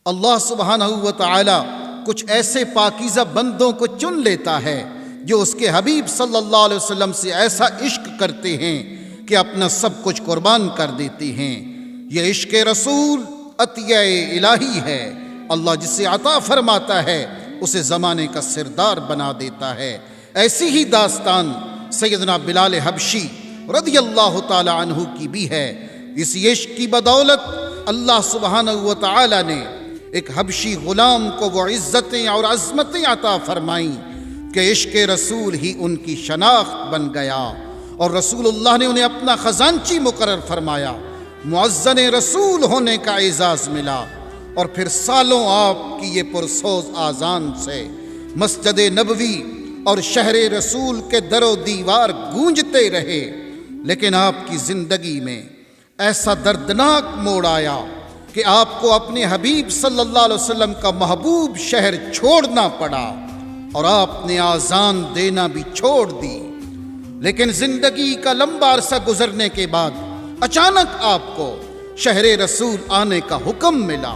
اللہ سبحانہ و تعالی کچھ ایسے پاکیزہ بندوں کو چن لیتا ہے جو اس کے حبیب صلی اللہ علیہ وسلم سے ایسا عشق کرتے ہیں کہ اپنا سب کچھ قربان کر دیتے ہیں۔ یہ عشق رسول عطیہ الہی ہے۔ اللہ جسے عطا فرماتا ہے اسے زمانے کا سردار بنا دیتا ہے۔ ایسی ہی داستان سیدنا بلال حبشی رضی اللہ تعالی عنہ کی بھی ہے۔ اسی عشق کی بدولت اللہ سبحانہ و تعالی نے ایک حبشی غلام کو وہ عزتیں اور عظمتیں عطا فرمائیں کہ عشق رسول ہی ان کی شناخت بن گیا، اور رسول اللہ نے انہیں اپنا خزانچی مقرر فرمایا، معزن رسول ہونے کا اعزاز ملا، اور پھر سالوں آپ کی یہ پرسوز آذان سے مسجد نبوی اور شہر رسول کے در و دیوار گونجتے رہے۔ لیکن آپ کی زندگی میں ایسا دردناک موڑ آیا کہ آپ کو اپنے حبیب صلی اللہ علیہ وسلم کا محبوب شہر چھوڑنا پڑا، اور آپ نے آذان دینا بھی چھوڑ دی۔ لیکن زندگی کا لمبا عرصہ گزرنے کے بعد اچانک آپ کو شہر رسول آنے کا حکم ملا،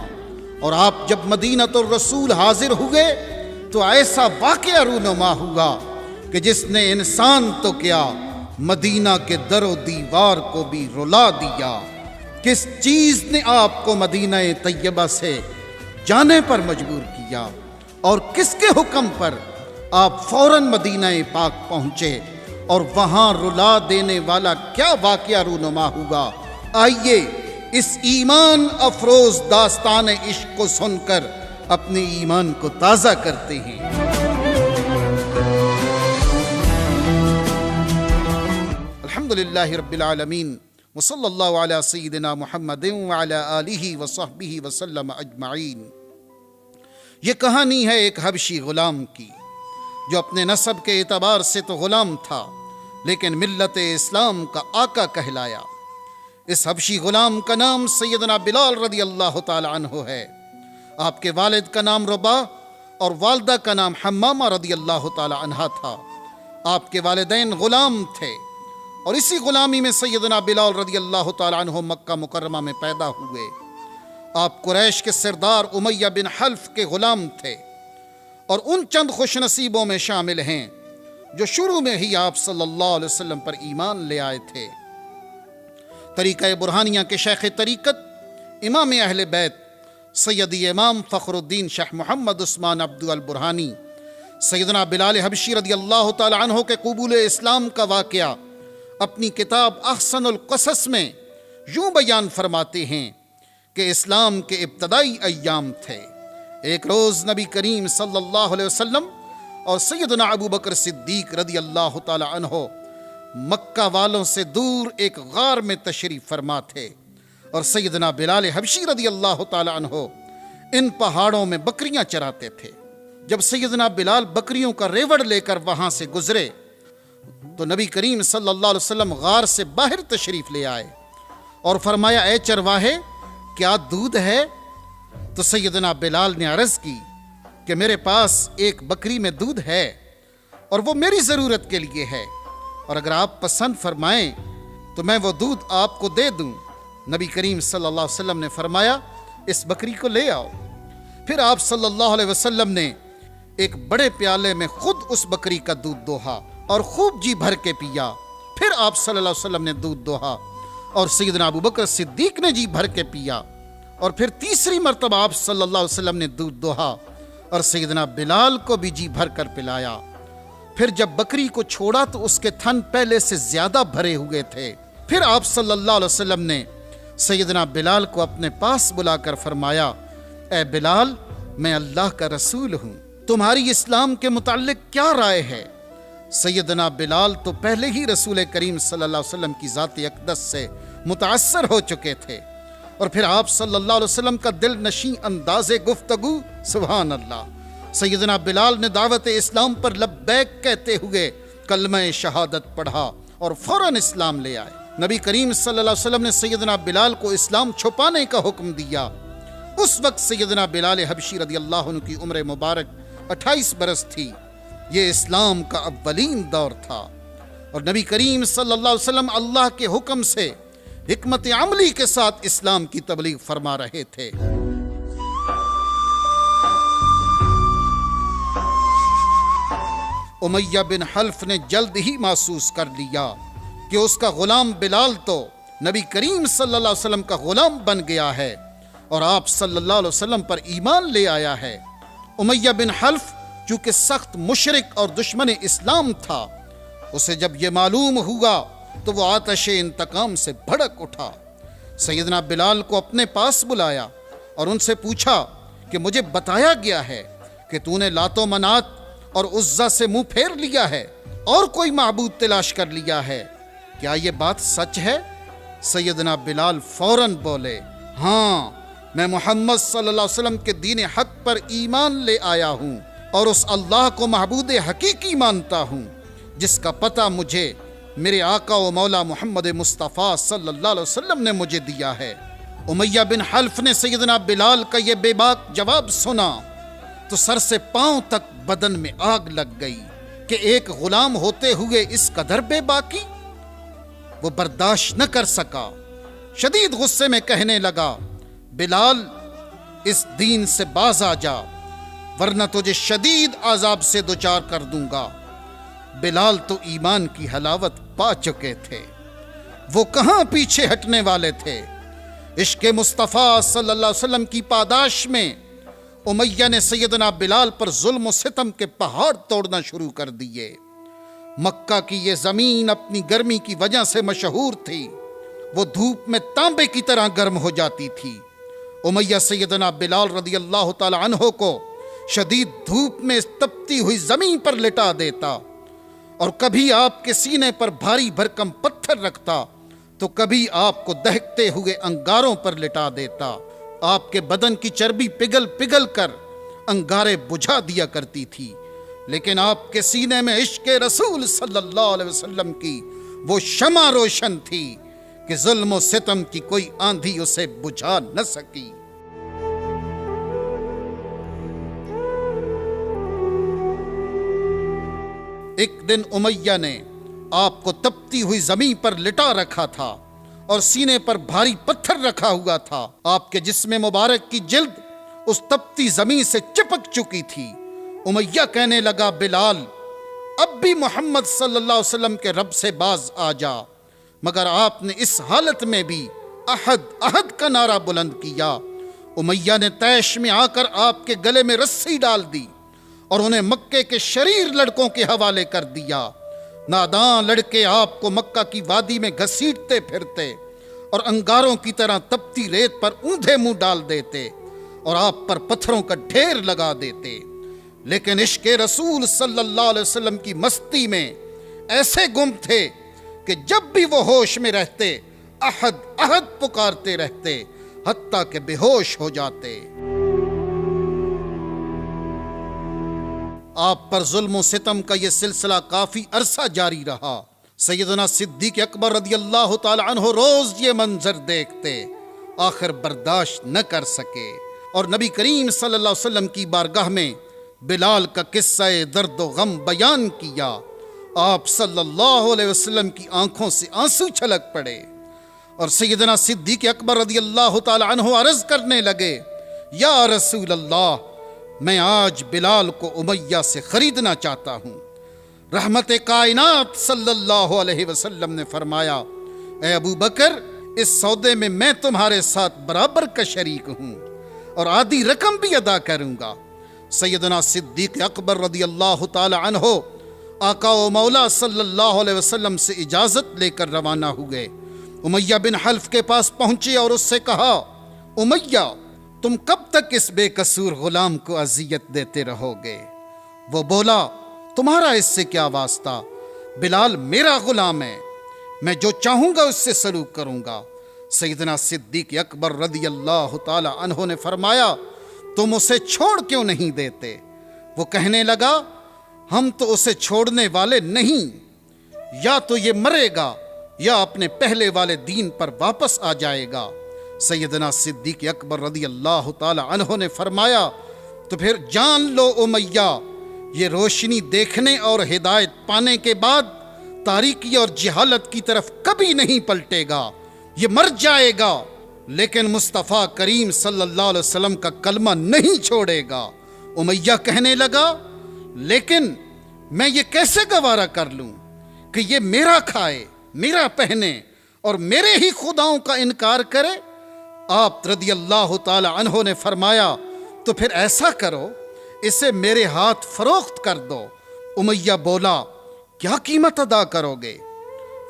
اور آپ جب مدینۃ الرسول حاضر ہوئے تو ایسا واقعہ رونما ہوا کہ جس نے انسان تو کیا مدینہ کے در و دیوار کو بھی رلا دیا۔ کس چیز نے آپ کو مدینہ طیبہ سے جانے پر مجبور کیا، اور کس کے حکم پر آپ فوراً مدینہ پاک پہنچے، اور وہاں رلا دینے والا کیا واقعہ رونما ہوا؟ آئیے اس ایمان افروز داستان عشق کو سن کر اپنے ایمان کو تازہ کرتے ہیں۔ الحمدللہ رب العالمین، وصلی اللہ علی سیدنا محمد وعلی آلہ وصحبہ وسلم اجمعین۔ یہ کہانی ہے ایک حبشی غلام کی جو اپنے نسب کے اعتبار سے تو غلام تھا لیکن ملت اسلام کا آقا کہلایا۔ اس حبشی غلام کا نام سیدنا بلال رضی اللہ تعالی عنہ ہے۔ آپ کے والد کا نام رباح اور والدہ کا نام حمامہ رضی اللہ تعالی عنہ تھا۔ آپ کے والدین غلام تھے، اور اسی غلامی میں سیدنا بلال رضی اللہ تعالی عنہ مکہ مکرمہ میں پیدا ہوئے۔ آپ قریش کے سردار امیہ بن حلف کے غلام تھے، اور ان چند خوش نصیبوں میں شامل ہیں جو شروع میں ہی آپ صلی اللہ علیہ وسلم پر ایمان لے آئے تھے۔ طریقہ برہانیہ کے شیخ طریقت امام اہل بیت سیدی امام فخر الدین شیخ محمد عثمان عبد البرہانی سیدنا بلال حبشی رضی اللہ تعالی عنہ کے قبول اسلام کا واقعہ اپنی کتاب احسن القصص میں یوں بیان فرماتے ہیں کہ اسلام کے ابتدائی ایام تھے۔ ایک روز نبی کریم صلی اللہ علیہ وسلم اور سیدنا ابو بکر صدیق رضی اللہ تعالی عنہ مکہ والوں سے دور ایک غار میں تشریف فرما تھے، اور سیدنا بلال حبشی رضی اللہ تعالی عنہ ان پہاڑوں میں بکریاں چراتے تھے۔ جب سیدنا بلال بکریوں کا ریوڑ لے کر وہاں سے گزرے تو نبی کریم صلی اللہ علیہ وسلم غار سے باہر تشریف لے آئے اور فرمایا، اے چرواہے کیا دودھ ہے؟ تو سیدنا بلال نے عرض کی کہ میرے پاس ایک بکری میں دودھ ہے، اور وہ میری ضرورت کے لیے ہے، اور اگر آپ پسند فرمائیں تو میں وہ دودھ آپ کو دے دوں۔ نبی کریم صلی اللہ علیہ وسلم نے فرمایا، اس بکری کو لے آؤ۔ پھر آپ صلی اللہ علیہ وسلم نے ایک بڑے پیالے میں خود اس بکری کا دودھ دوہا اور خوب جی بھر کے پیا۔ پھر آپ صلی اللہ علیہ وسلم نے دودھ دوہا اور سیدنا ابو بکر صدیق نے جی بھر کے پیا، اور پھر تیسری مرتبہ آپ صلی اللہ علیہ وسلم نے دودھ دوہا اور سیدنا بلال کو بھی جی بھر کر پلایا۔ پھر جب بکری کو چھوڑا تو اس کے تھن پہلے سے زیادہ بھرے ہوئے تھے۔ پھر آپ صلی اللہ علیہ وسلم نے سیدنا بلال کو اپنے پاس بلا کر فرمایا، اے بلال میں اللہ کا رسول ہوں، تمہاری اسلام کے متعلق کیا رائے ہے؟ سیدنا بلال تو پہلے ہی رسول کریم صلی اللہ علیہ وسلم کی ذات اقدس سے متاثر ہو چکے تھے، اور پھر آپ صلی اللہ علیہ وسلم کا دل نشیں انداز گفتگو، سبحان اللہ، سیدنا بلال نے دعوت اسلام پر لبیک کہتے ہوئے کلمہ شہادت پڑھا اور فوراً اسلام لے آئے۔ نبی کریم صلی اللہ علیہ وسلم نے سیدنا بلال کو اسلام چھپانے کا حکم دیا۔ اس وقت سیدنا بلال حبشی رضی اللہ عنہ کی عمر مبارک 28 برس تھی۔ یہ اسلام کا اولین دور تھا، اور نبی کریم صلی اللہ علیہ وسلم اللہ کے حکم سے حکمت عملی کے ساتھ اسلام کی تبلیغ فرما رہے تھے۔ امیہ بن حلف نے جلد ہی محسوس کر لیا کہ اس کا غلام بلال تو نبی کریم صلی اللہ علیہ وسلم کا غلام بن گیا ہے اور آپ صلی اللہ علیہ وسلم پر ایمان لے آیا ہے۔ امیہ بن حلف چونکہ سخت مشرک اور دشمن اسلام تھا، اسے جب یہ معلوم ہوا تو وہ آتش انتقام سے بھڑک اٹھا۔ سیدنا بلال کو اپنے پاس بلایا اور ان سے پوچھا کہ مجھے بتایا گیا ہے کہ تو نے لات و منات اور عزا سے منہ پھیر لیا ہے اور کوئی معبود تلاش کر لیا ہے، کیا یہ بات سچ ہے؟ سیدنا بلال فوراً بولے، ہاں، میں محمد صلی اللہ علیہ وسلم کے دین حق پر ایمان لے آیا ہوں اور اس اللہ کو معبود حقیقی مانتا ہوں جس کا پتہ مجھے میرے آقا و مولا محمد مصطفیٰ صلی اللہ علیہ وسلم نے مجھے دیا ہے۔ امیہ بن حلف نے سیدنا بلال کا یہ بے باک جواب سنا تو سر سے پاؤں تک بدن میں آگ لگ گئی کہ ایک غلام ہوتے ہوئے اس قدر بے باکی۔ وہ برداشت نہ کر سکا، شدید غصے میں کہنے لگا، بلال، اس دین سے باز آ جا ورنہ تجھے شدید عذاب سے دوچار کر دوں گا۔ بلال تو ایمان کی حلاوت پا چکے تھے، وہ کہاں پیچھے ہٹنے والے تھے۔ عشق مصطفیٰ صلی اللہ علیہ وسلم کی پاداش میں امیہ نے سیدنا بلال پر ظلم و ستم کے پہاڑ توڑنا شروع کر دیے۔ مکہ کی یہ زمین اپنی گرمی کی وجہ سے مشہور تھی، وہ دھوپ میں تانبے کی طرح گرم ہو جاتی تھی۔ امیہ سیدنا بلال رضی اللہ تعالی عنہ کو شدید دھوپ میں تپتی ہوئی زمین پر لٹا دیتا اور کبھی آپ کے سینے پر بھاری بھرکم پتھر رکھتا تو کبھی آپ کو دہکتے ہوئے انگاروں پر لٹا دیتا۔ آپ کے بدن کی چربی پگھل پگھل کر انگارے بجھا دیا کرتی تھی، لیکن آپ کے سینے میں عشق رسول صلی اللہ علیہ وسلم کی وہ شمع روشن تھی کہ ظلم و ستم کی کوئی آندھی اسے بجھا نہ سکی۔ ایک دن امیہ نے آپ کو تپتی ہوئی زمین پر لٹا رکھا تھا اور سینے پر بھاری پتھر رکھا ہوا تھا۔ آپ کے جسم مبارک کی جلد اس تپتی زمین سے چپک چکی تھی۔ امیہ کہنے لگا، بلال، اب بھی محمد صلی اللہ علیہ وسلم کے رب سے باز آ جا، مگر آپ نے اس حالت میں بھی احد احد کا نعرہ بلند کیا۔ امیہ نے طیش میں آ کر آپ کے گلے میں رسی ڈال دی اور انہیں مکے کے شریر لڑکوں کے حوالے کر دیا۔ نادان لڑکے آپ کو مکہ کی وادی میں گھسیٹتے پھرتے اور انگاروں کی طرح تپتی ریت پر اوندھے منہ ڈال دیتے اور آپ پر پتھروں کا ڈھیر لگا دیتے، لیکن عشق رسول صلی اللہ علیہ وسلم کی مستی میں ایسے گم تھے کہ جب بھی وہ ہوش میں رہتے احد احد پکارتے رہتے حتیٰ کہ بے ہوش ہو جاتے۔ آپ پر ظلم و ستم کا یہ سلسلہ کافی عرصہ جاری رہا۔ سیدنا صدیق اکبر رضی اللہ تعالی عنہ روز یہ منظر دیکھتے، آخر برداشت نہ کر سکے اور نبی کریم صلی اللہ علیہ وسلم کی بارگاہ میں بلال کا قصہ درد و غم بیان کیا۔ آپ صلی اللہ علیہ وسلم کی آنکھوں سے آنسو چھلک پڑے اور سیدنا صدیق اکبر رضی اللہ تعالی عنہ عرض کرنے لگے، یا رسول اللہ، میں آج بلال کو امیہ سے خریدنا چاہتا ہوں۔ رحمت کائنات صلی اللہ علیہ وسلم نے فرمایا، اے ابو بکر، اس سودے میں میں تمہارے ساتھ برابر کا شریک ہوں اور آدھی رقم بھی ادا کروں گا۔ سیدنا صدیق اکبر رضی اللہ تعالی عنہ آقا و مولا صلی اللہ علیہ وسلم سے اجازت لے کر روانہ ہوئے۔ امیہ بن حلف کے پاس پہنچے اور اس سے کہا، امیہ، تم کب تک اس بے قصور غلام کو اذیت دیتے رہو گے؟ وہ بولا، تمہارا اس سے کیا واسطہ؟ بلال میرا غلام ہے، میں جو چاہوں گا اس سے سلوک کروں گا۔ سیدنا صدیق اکبر رضی اللہ تعالی عنہ نے فرمایا، تم اسے چھوڑ کیوں نہیں دیتے؟ وہ کہنے لگا، ہم تو اسے چھوڑنے والے نہیں، یا تو یہ مرے گا یا اپنے پہلے والے دین پر واپس آ جائے گا۔ سیدنا صدیق اکبر رضی اللہ تعالی عنہ نے فرمایا، تو پھر جان لو امیہ، یہ روشنی دیکھنے اور ہدایت پانے کے بعد تاریکی اور جہالت کی طرف کبھی نہیں پلٹے گا، یہ مر جائے گا لیکن مصطفیٰ کریم صلی اللہ علیہ وسلم کا کلمہ نہیں چھوڑے گا۔ امیہ کہنے لگا، لیکن میں یہ کیسے گوارا کر لوں کہ یہ میرا کھائے، میرا پہنے اور میرے ہی خداؤں کا انکار کرے؟ آپ رضی اللہ تعالی عنہ نے فرمایا تو پھر ایسا کرو، اسے میرے ہاتھ فروخت کر دو۔ امیہ بولا کیا قیمت ادا کرو گے؟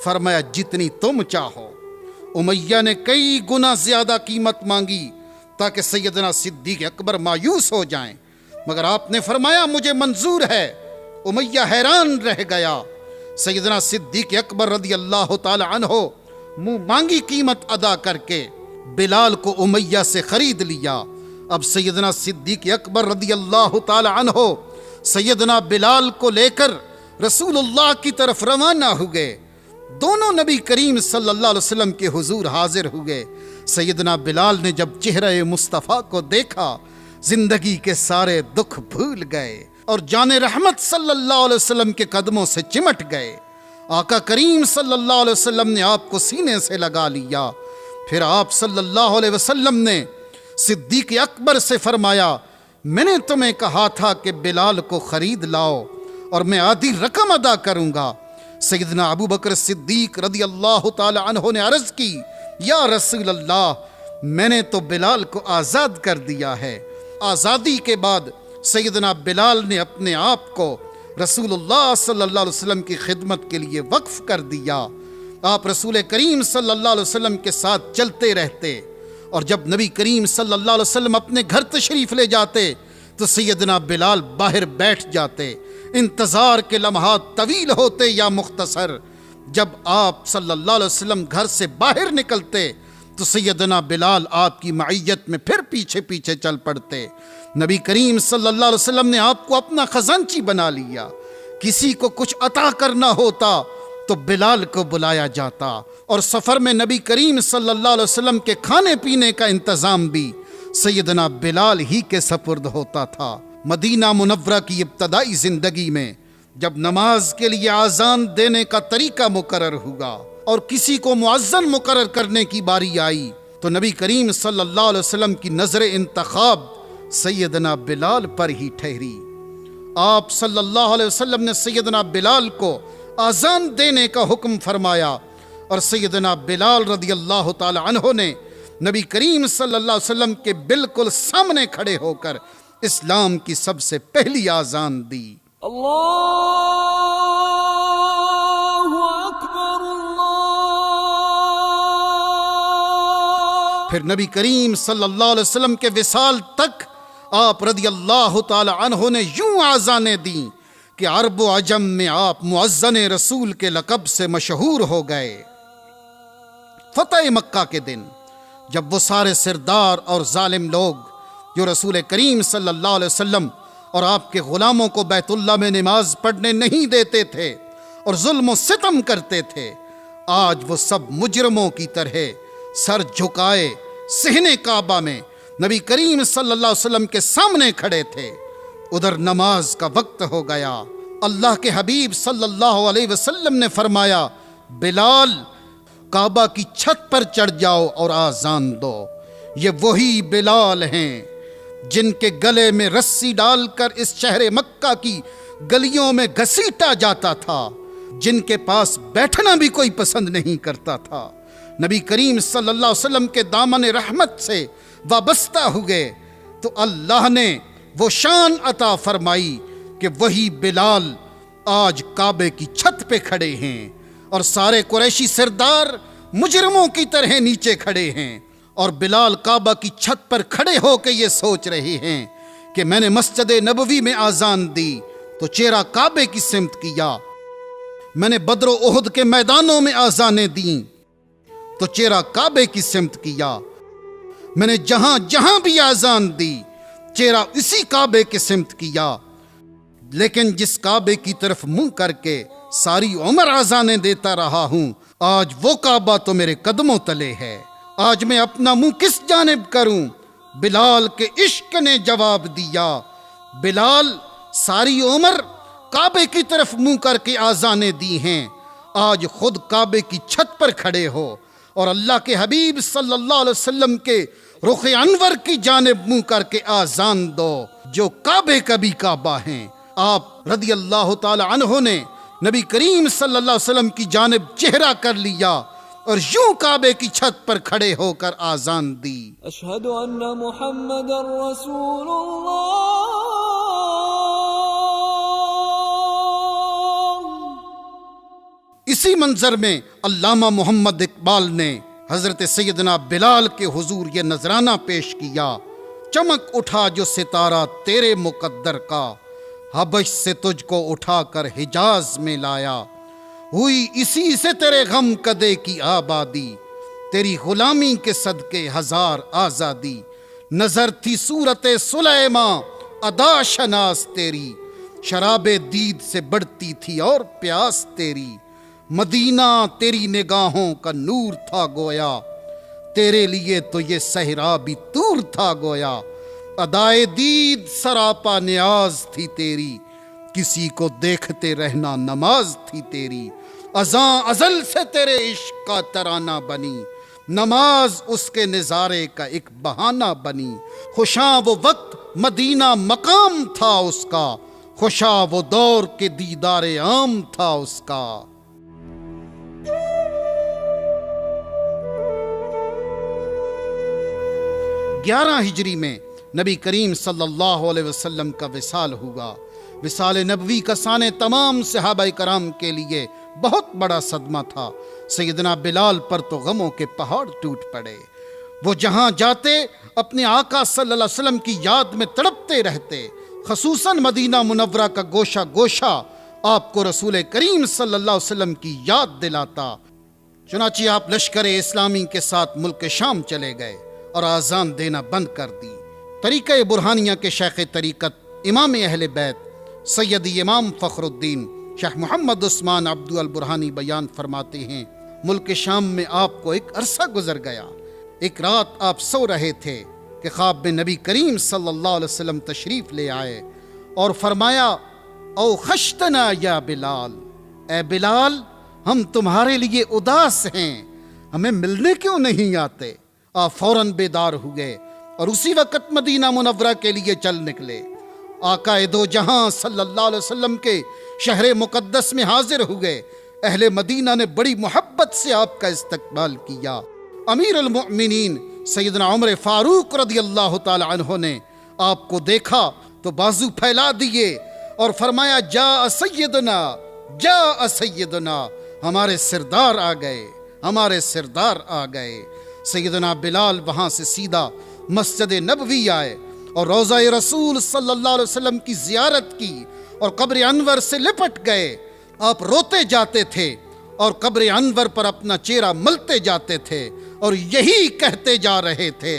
فرمایا جتنی تم چاہو۔ امیہ نے کئی گنا زیادہ قیمت مانگی تاکہ سیدنا صدیق اکبر مایوس ہو جائیں، مگر آپ نے فرمایا مجھے منظور ہے۔ امیہ حیران رہ گیا۔ سیدنا صدیق اکبر رضی اللہ تعالی عنہ منہ مانگی قیمت ادا کر کے بلال کو امیہ سے خرید لیا۔ اب سیدنا صدیق اکبر رضی اللہ تعالی عنہ سیدنا بلال کو لے کر رسول اللہ کی طرف روانہ ہوئے۔ دونوں نبی کریم صلی اللہ علیہ وسلم کے حضور حاضر ہوئے۔ سیدنا بلال نے جب چہرہ مصطفیٰ کو دیکھا، زندگی کے سارے دکھ بھول گئے اور جان رحمت صلی اللہ علیہ وسلم کے قدموں سے چمٹ گئے۔ آقا کریم صلی اللہ علیہ وسلم نے آپ کو سینے سے لگا لیا۔ پھر آپ صلی اللہ علیہ وسلم نے صدیق اکبر سے فرمایا میں نے تمہیں کہا تھا کہ بلال کو خرید لاؤ اور میں آدھی رقم ادا کروں گا۔ سیدنا ابو بکر صدیق رضی اللہ تعالی عنہ نے عرض کی یا رسول اللہ، میں نے تو بلال کو آزاد کر دیا ہے۔ آزادی کے بعد سیدنا بلال نے اپنے آپ کو رسول اللہ صلی اللہ علیہ وسلم کی خدمت کے لیے وقف کر دیا۔ آپ رسول کریم صلی اللہ علیہ وسلم کے ساتھ چلتے رہتے، اور جب نبی کریم صلی اللہ علیہ وسلم اپنے گھر تشریف لے جاتے تو سیدنا بلال باہر بیٹھ جاتے۔ انتظار کے لمحات طویل ہوتے یا مختصر، جب آپ صلی اللہ علیہ وسلم گھر سے باہر نکلتے تو سیدنا بلال آپ کی معیت میں پھر پیچھے پیچھے چل پڑتے۔ نبی کریم صلی اللہ علیہ وسلم نے آپ کو اپنا خزانچی بنا لیا۔ کسی کو کچھ عطا کرنا ہوتا تو بلال کو بلایا جاتا، اور سفر میں نبی کریم صلی اللہ علیہ وسلم کے کھانے پینے کا انتظام بھی سیدنا بلال ہی کے سپرد ہوتا تھا۔ مدینہ منورہ کی ابتدائی زندگی میں جب نماز کے لیے اذان دینے کا طریقہ مقرر ہوا اور کسی کو مؤذن مقرر کرنے کی باری آئی تو نبی کریم صلی اللہ علیہ وسلم کی نظر انتخاب سیدنا بلال پر ہی ٹھہری۔ آپ صلی اللہ علیہ وسلم نے سیدنا بلال کو اذان دینے کا حکم فرمایا، اور سیدنا بلال رضی اللہ تعالی عنہ نے نبی کریم صلی اللہ علیہ وسلم کے بالکل سامنے کھڑے ہو کر اسلام کی سب سے پہلی اذان دی۔ اللہ اکبر اللہ۔ پھر نبی کریم صلی اللہ علیہ وسلم کے وصال تک آپ رضی اللہ تعالی عنہ نے یوں اذانیں دیں کہ عرب و عجم میں آپ مؤذن رسول کے لقب سے مشہور ہو گئے۔ فتح مکہ کے دن جب وہ سارے سردار اور ظالم لوگ جو رسول کریم صلی اللہ علیہ وسلم اور آپ کے غلاموں کو بیت اللہ میں نماز پڑھنے نہیں دیتے تھے اور ظلم و ستم کرتے تھے، آج وہ سب مجرموں کی طرح سر جھکائے صحن کعبہ میں نبی کریم صلی اللہ علیہ وسلم کے سامنے کھڑے تھے۔ ادھر نماز کا وقت ہو گیا۔ اللہ کے حبیب صلی اللہ علیہ وسلم نے فرمایا بلال کعبہ کی چھت پر چڑھ جاؤ اور آذان دو۔ یہ وہی بلال ہیں جن کے گلے میں رسی ڈال کر اس شہر مکہ کی گلیوں میں گھسیٹا جاتا تھا، جن کے پاس بیٹھنا بھی کوئی پسند نہیں کرتا تھا۔ نبی کریم صلی اللہ علیہ وسلم کے دامن رحمت سے وابستہ ہوئے تو اللہ نے وہ شان عطا فرمائی کہ وہی بلال آج کعبے کی چھت پہ کھڑے ہیں، اور سارے قریشی سردار مجرموں کی طرح نیچے کھڑے ہیں، اور بلال کعبہ کی چھت پر کھڑے ہو کے یہ سوچ رہے ہیں کہ میں نے مسجد نبوی میں آذان دی تو چہرہ کعبے کی سمت کیا، میں نے بدر و احد کے میدانوں میں آذانیں دیں تو چہرہ کعبے کی سمت کیا، میں نے جہاں جہاں بھی آذان دی چہرہ اسی کعبے کے سمت کیا، لیکن جس کعبے کی طرف منہ کر کے ساری عمر آذانیں دیتا رہا ہوں، آج وہ کعبہ تو میرے قدموں تلے ہے، آج میں اپنا منہ کس جانب کروں؟ بلال کے عشق نے جواب دیا، بلال ساری عمر کعبے کی طرف منہ کر کے آذانیں دی ہیں، آج خود کعبے کی چھت پر کھڑے ہو اور اللہ کے حبیب صلی اللہ علیہ وسلم کے رخ انور کی جانب منہ کر کے آذان دو، جو کعبے کا بھی کعبہ ہیں آپ رضی اللہ تعالی عنہ نے نبی کریم صلی اللہ علیہ وسلم کی جانب چہرہ کر لیا اور یوں کعبے کی چھت پر کھڑے ہو کر آذان دی، اشہد ان محمد رسول اللہ۔ اسی منظر میں علامہ محمد اقبال نے حضرت سیدنا بلال کے حضور یہ نذرانہ پیش کیا، چمک اٹھا جو ستارہ تیرے مقدر کا، حبش سے تجھ کو اٹھا کر حجاز میں لایا، ہوئی اسی سے تیرے غم کدے کی آبادی، تیری غلامی کے صدقے ہزار آزادی، نظر تھی صورت سلیماں ادا شناس تیری، شراب دید سے بڑھتی تھی اور پیاس تیری، مدینہ تیری نگاہوں کا نور تھا گویا، تیرے لیے تو یہ صحرا بھی طور تھا گویا، ادائے دید سراپا نیاز تھی تیری، کسی کو دیکھتے رہنا نماز تھی تیری، ازاں ازل سے تیرے عشق کا ترانہ بنی، نماز اس کے نظارے کا ایک بہانہ بنی، خوشاں وہ وقت مدینہ مقام تھا اس کا، خوشاں وہ دور کے دیدار عام تھا اس کا۔ 11 ہجری میں نبی کریم صلی اللہ علیہ وسلم کا وصال ہوا۔ وصال نبوی کا سانے تمام صحابہ کرام کے لیے بہت بڑا صدمہ تھا۔ سیدنا بلال پر تو غموں کے پہاڑ ٹوٹ پڑے، وہ جہاں جاتے اپنے آقا صلی اللہ علیہ وسلم کی یاد میں تڑپتے رہتے، خصوصاً مدینہ منورہ کا گوشہ گوشہ آپ کو رسول کریم صلی اللہ علیہ وسلم کی یاد دلاتا۔ چنانچہ آپ لشکر اسلامی کے ساتھ ملک شام چلے گئے اور آذان دینا بند کر دی۔ طریقہ برہانیہ کے شیخ طریقت امام اہل بیت سیدی امام فخر الدین شیخ محمد عثمان عبدو البرہانی بیان فرماتے ہیں، ملک شام میں آپ کو ایک عرصہ گزر گیا۔ ایک رات آپ سو رہے تھے کہ خواب میں نبی کریم صلی اللہ علیہ وسلم تشریف لے آئے اور فرمایا، او خشتنا یا بلال، اے بلال ہم تمہارے لیے اداس ہیں، ہمیں ملنے کیوں نہیں آتے؟ آپ فوراً بیدار ہوئے اور اسی وقت مدینہ منورہ کے لیے چل نکلے۔ آقا دو جہاں صلی اللہ علیہ وسلم کے شہر مقدس میں حاضر ہوئے۔ اہل مدینہ نے بڑی محبت سے آپ کا استقبال کیا۔ امیر المؤمنین سیدنا عمر فاروق رضی اللہ تعالی عنہ نے آپ کو دیکھا تو بازو پھیلا دیے اور فرمایا، جاء سیدنا، جاء سیدنا، ہمارے سردار آ گئے، ہمارے سردار آ گئے۔ سیدنا بلال وہاں سے سیدھا مسجد نبوی آئے اور روضہ رسول صلی اللہ علیہ وسلم کی زیارت کی اور قبر انور سے لپٹ گئے۔ آپ روتے جاتے تھے اور قبر انور پر اپنا چہرہ ملتے جاتے تھے اور یہی کہتے جا رہے تھے،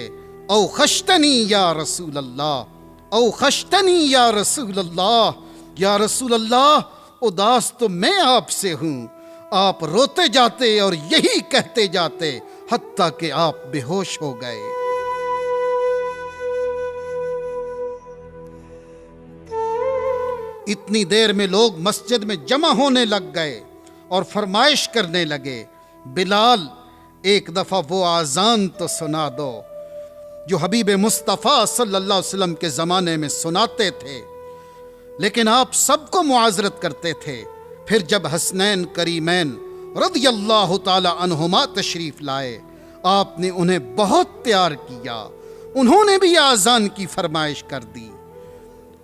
او خشتنی یا رسول اللہ، او خشتنی یا رسول اللہ، یا رسول اللہ اداس تو میں آپ سے ہوں۔ آپ روتے جاتے اور یہی کہتے جاتے حتیٰ کہ آپ بے ہوش ہو گئے۔ اتنی دیر میں لوگ مسجد میں جمع ہونے لگ گئے اور فرمائش کرنے لگے، بلال ایک دفعہ وہ آذان تو سنا دو جو حبیب مصطفیٰ صلی اللہ علیہ وسلم کے زمانے میں سناتے تھے۔ لیکن آپ سب کو معاذرت کرتے تھے۔ پھر جب حسنین کریمین رضی اللہ تعالی عنہما تشریف لائے، آپ نے انہیں بہت پیار کیا، انہوں نے بھی آذان کی فرمائش کر دی۔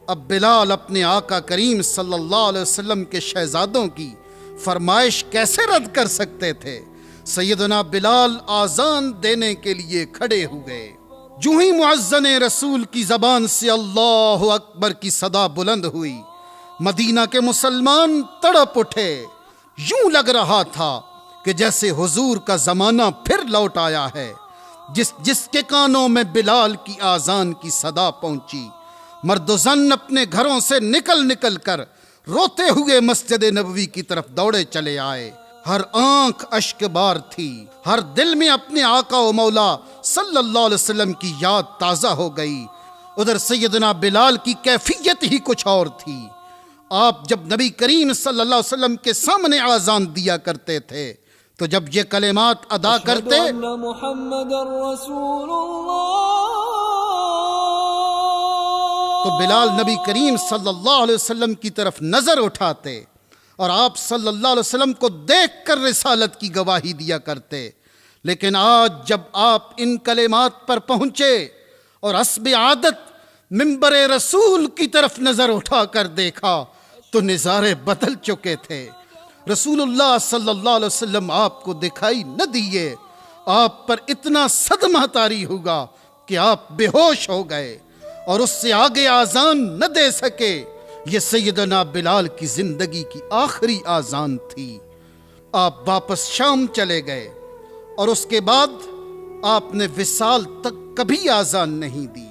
اب بلال اپنے آقا کریم صلی اللہ علیہ وسلم کے شہزادوں کی فرمائش کیسے رد کر سکتے تھے؟ سیدنا بلال آذان دینے کے لیے کھڑے ہوئے۔ جو ہی مؤذن رسول کی زبان سے اللہ اکبر کی صدا بلند ہوئی، مدینہ کے مسلمان تڑپ اٹھے۔ یوں لگ رہا تھا کہ جیسے حضور کا زمانہ پھر لوٹ آیا ہے۔ جس کے کانوں میں بلال کی آذان کی صدا پہنچی، مرد و زن اپنے گھروں سے نکل کر روتے ہوئے مسجد نبوی کی طرف دوڑے چلے آئے۔ ہر آنکھ اشک بار تھی، ہر دل میں اپنے آقا و مولا صلی اللہ علیہ وسلم کی یاد تازہ ہو گئی۔ ادھر سیدنا بلال کی کیفیت ہی کچھ اور تھی۔ آپ جب نبی کریم صلی اللہ علیہ وسلم کے سامنے آذان دیا کرتے تھے تو جب یہ کلمات ادا کرتے، اشہد ان محمد رسول اللہ، تو بلال نبی کریم صلی اللہ علیہ وسلم کی طرف نظر اٹھاتے اور آپ صلی اللہ علیہ وسلم کو دیکھ کر رسالت کی گواہی دیا کرتے. لیکن آج جب آپ ان کلمات پر پہنچے اور حسب عادت منبر رسول کی طرف نظر اٹھا کر دیکھا تو نظارے بدل چکے تھے. رسول اللہ صلی اللہ علیہ وسلم آپ کو دکھائی نہ دیے. آپ پر اتنا صدمہ طاری ہوگا کہ آپ بے ہوش ہو گئے اور اس سے آگے آذان نہ دے سکے. یہ سیدنا بلال کی زندگی کی آخری آذان تھی. آپ واپس شام چلے گئے اور اس کے بعد آپ نے وصال تک کبھی آذان نہیں دی.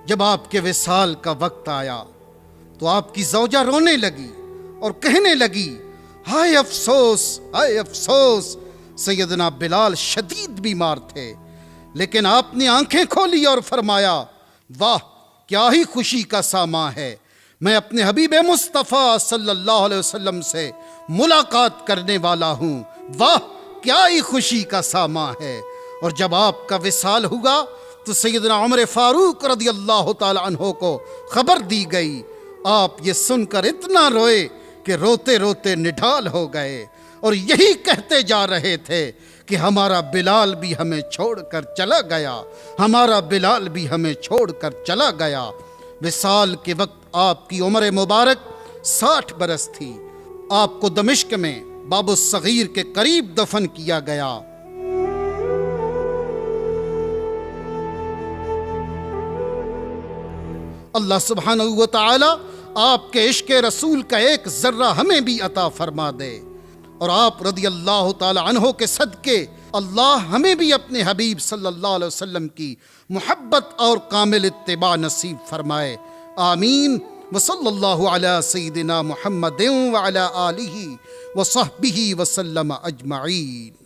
جب آپ کے وصال کا وقت آیا تو آپ کی زوجہ رونے لگی اور کہنے لگی ہائے افسوس ہائے افسوس. سیدنا بلال شدید بیمار تھے لیکن آپ نے آنکھیں کھولی اور فرمایا واہ کیا ہی خوشی کا ساماں ہے. میں اپنے حبیب مصطفیٰ صلی اللہ علیہ وسلم سے ملاقات کرنے والا ہوں. واہ کیا ہی خوشی کا ساماں ہے. اور جب آپ کا وصال ہوا تو سیدنا عمر فاروق رضی اللہ تعالی عنہ کو خبر دی گئی. آپ یہ سن کر اتنا روئے کہ روتے روتے نڈھال ہو گئے اور یہی کہتے جا رہے تھے کہ ہمارا بلال بھی ہمیں چھوڑ کر چلا گیا, ہمارا بلال بھی ہمیں چھوڑ کر چلا گیا. وصال کے وقت آپ کی عمر مبارک 60 برس تھی. آپ کو دمشق میں باب الصغیر کے قریب دفن کیا گیا. اللہ سبحانہ و تعالی آپ کے عشق رسول کا ایک ذرہ ہمیں بھی عطا فرما دے اور آپ رضی اللہ تعالی عنہ کے صدقے اللہ ہمیں بھی اپنے حبیب صلی اللہ علیہ وسلم کی محبت اور کامل اتباع نصیب فرمائے. آمین. وصلی اللہ علی سیدنا محمد وعلی آلہ وصحبہ وسلم اجمعین.